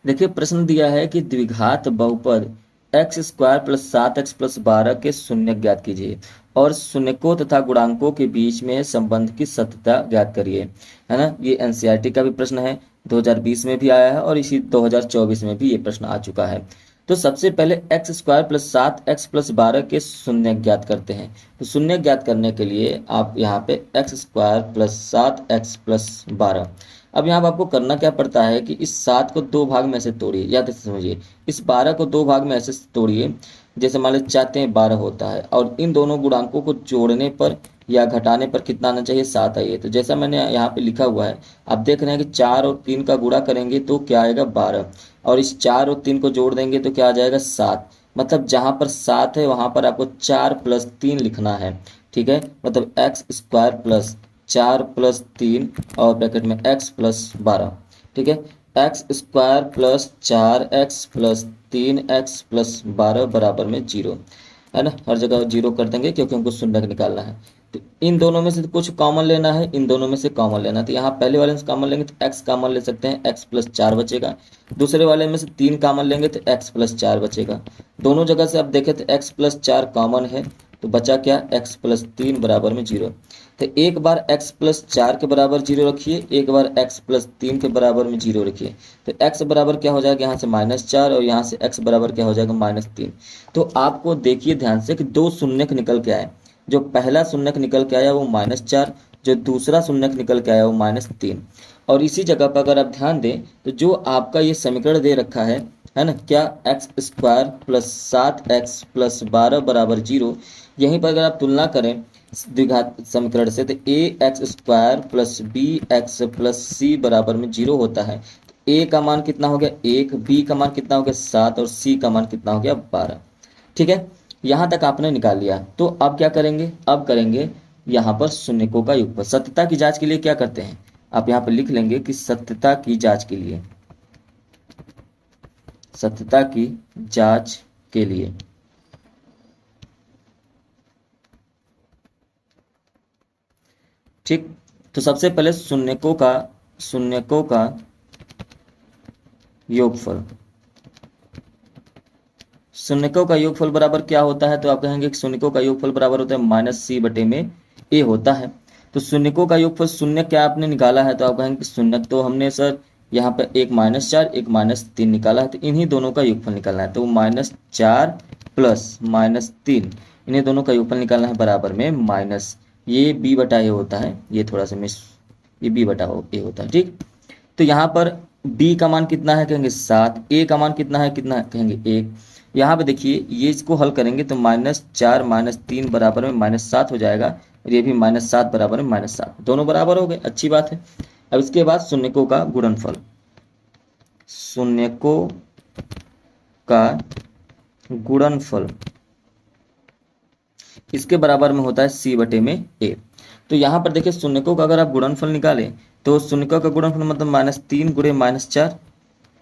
देखिए प्रश्न दिया है कि द्विघात बहुपद x square plus 7x plus 12 के शून्य ज्ञात कीजिए और शून्यकों तथा गुणांकों के बीच में संबंध की सत्यता ज्ञात करिए, है ना। ये एनसीईआरटी का भी प्रश्न है, 2020 में भी आया है और इसी 2024 में भी ये प्रश्न आ चुका है। तो सबसे पहले x square plus 7x plus 12 के शून्य ज्ञात करते हैं। तो शून्य ज्ञात करने के लिए आप यहाँ पे x square plus 7x plus 12, अब यहाँ पर आपको करना क्या पड़ता है कि इस 7 को दो भाग में ऐसे तोड़िए, याद से समझिए। इस 12 को दो भाग में ऐसे तोड़िए, जैसे मान लीजिए चाहते हैं 12 होता है, और इन दोनों गुणांकों को जोड़ने पर या घटाने पर कितना आना चाहिए, 7 आइए। तो जैसा मैंने यहाँ पे लिखा हुआ है, आप देख रहे हैं कि 4 और 3 का गुणा करेंगे तो क्या आएगा 12, और इस 4 और 3 को जोड़ देंगे तो क्या आ जाएगा 7। मतलब जहाँ पर 7 है वहाँ पर आपको 4 प्लस 3 लिखना है, ठीक है। मतलब एक्स स्क्वायर प्लस 4 प्लस 3 और ब्रैकेट में x प्लस 12, ठीक है। X square plus 4x plus 3x plus 12 बराबर में 0, है ना। हर जगह 0 कर देंगे क्योंकि हमको शून्य निकालना है। तो इन दोनों में से कुछ कॉमन लेना है, इन दोनों में से कॉमन लेना है। तो यहाँ पहले वाले में से कॉमन लेंगे तो x कॉमन ले सकते हैं, x प्लस 4 बचेगा। दूसरे वाले में से 3 कॉमन लेंगे तो x प्लस 4 बचेगा। दोनों जगह से आप देखें तो x प्लस 4 कॉमन है, तो बचा क्या, x प्लस 3 बराबर में 0। तो एक बार x प्लस 4 के बराबर 0 रखिए, एक बार x प्लस 3 के बराबर में 0 रखिए। तो x बराबर क्या हो जाएगा यहाँ से -4, और यहाँ से x बराबर क्या हो जाएगा -3। तो आपको देखिए ध्यान से कि दो शून्यक निकल के आए। जो पहला शून्यक निकल के आया वो -4, जो दूसरा शून्यक निकल के आया वो -3। और इसी जगह पर अगर आप ध्यान दें तो जो आपका ये समीकरण दे रखा है ना, क्या x square plus 7x plus 12 बराबर 0, यहीं पर अगर आप तुलना करें द्विघात समीकरण से तो A X square plus B X plus C बराबर में 0 होता है। तो ए का मान कितना हो गया 1, बी का मान कितना हो गया 7 और सी का मान कितना हो गया 12, ठीक है। यहाँ तक आपने निकाल लिया। तो अब क्या करेंगे, अब करेंगे यहाँ पर शून्यकों का युगफल। सत्यता की जांच के लिए क्या करते हैं, आप यहाँ पर लिख लेंगे कि सत्यता की जांच के लिए, सत्यता की जांच के लिए ठीक। तो सबसे पहले शून्यकों का योगफल, शून्यकों का योगफल बराबर क्या होता है, तो आप कहेंगे कि शून्यकों का योगफल बराबर होता है -c/a होता है। तो शून्यकों का योगफल शून्य क्या आपने निकाला है, तो आप कहेंगे कि शून्य तो हमने सर यहाँ पर एक -4 एक -3 निकाला है, तो इन्हीं दोनों का योगफल निकालना है। तो -4 प्लस -3 इन्हीं दोनों का योगफल निकालना है बराबर में माइनस, ये b/a होता है, ये थोड़ा सा मिस, ये b/a होता है, ठीक। तो यहाँ पर b का मान कितना है, कहेंगे 7, a का मान कितना है, कहेंगे 1। यहाँ पे देखिए ये इसको हल करेंगे तो -4 -3 बराबर में -7 हो जाएगा, और ये भी -7 बराबर में -7, दोनों बराबर हो गए, अच्छी बात है। अब इसके बाद शून्यकों का गुणनफल, शून्यकों का गुणनफल इसके बराबर में होता है c/a। तो यहाँ पर देखिए शून्यकों का अगर आप गुणनफल निकालें तो शून्यकों का गुणनफल मतलब -3 गुणे -4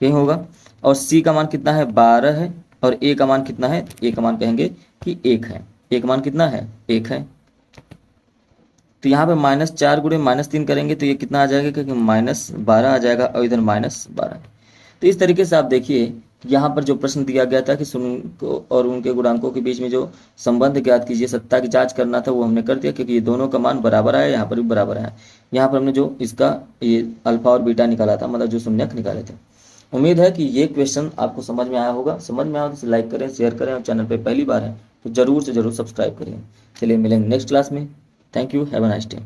यही होगा, और c का मान कितना है 12 है, और a का मान कितना है, a का मान कहेंगे कि 1 है, a का मान कितना है 1 है। तो यहाँ पे -4 गुणे -3 करेंगे तो ये कितना आ जाएगा, क्योंकि -12 आ जाएगा और इधर -12। तो इस तरीके से आप देखिए यहाँ पर जो प्रश्न दिया गया था कि शून्य और उनके गुणांकों के बीच में जो संबंध ज्ञात कीजिए, सत्ता की जांच करना था, वो हमने कर दिया, क्योंकि ये दोनों का मान बराबर आया, यहाँ पर भी बराबर आया। यहाँ पर हमने जो इसका ये अल्फा और बीटा निकाला था, मतलब जो शून्यक निकाले थे। उम्मीद है कि ये क्वेश्चन आपको समझ में आया होगा। समझ में आया तो लाइक करें, शेयर करें, और चैनल पर पहली बार है तो जरूर से जरूर सब्सक्राइब करें। चलिए मिलेंगे नेक्स्ट क्लास में। Thank you, have a nice day.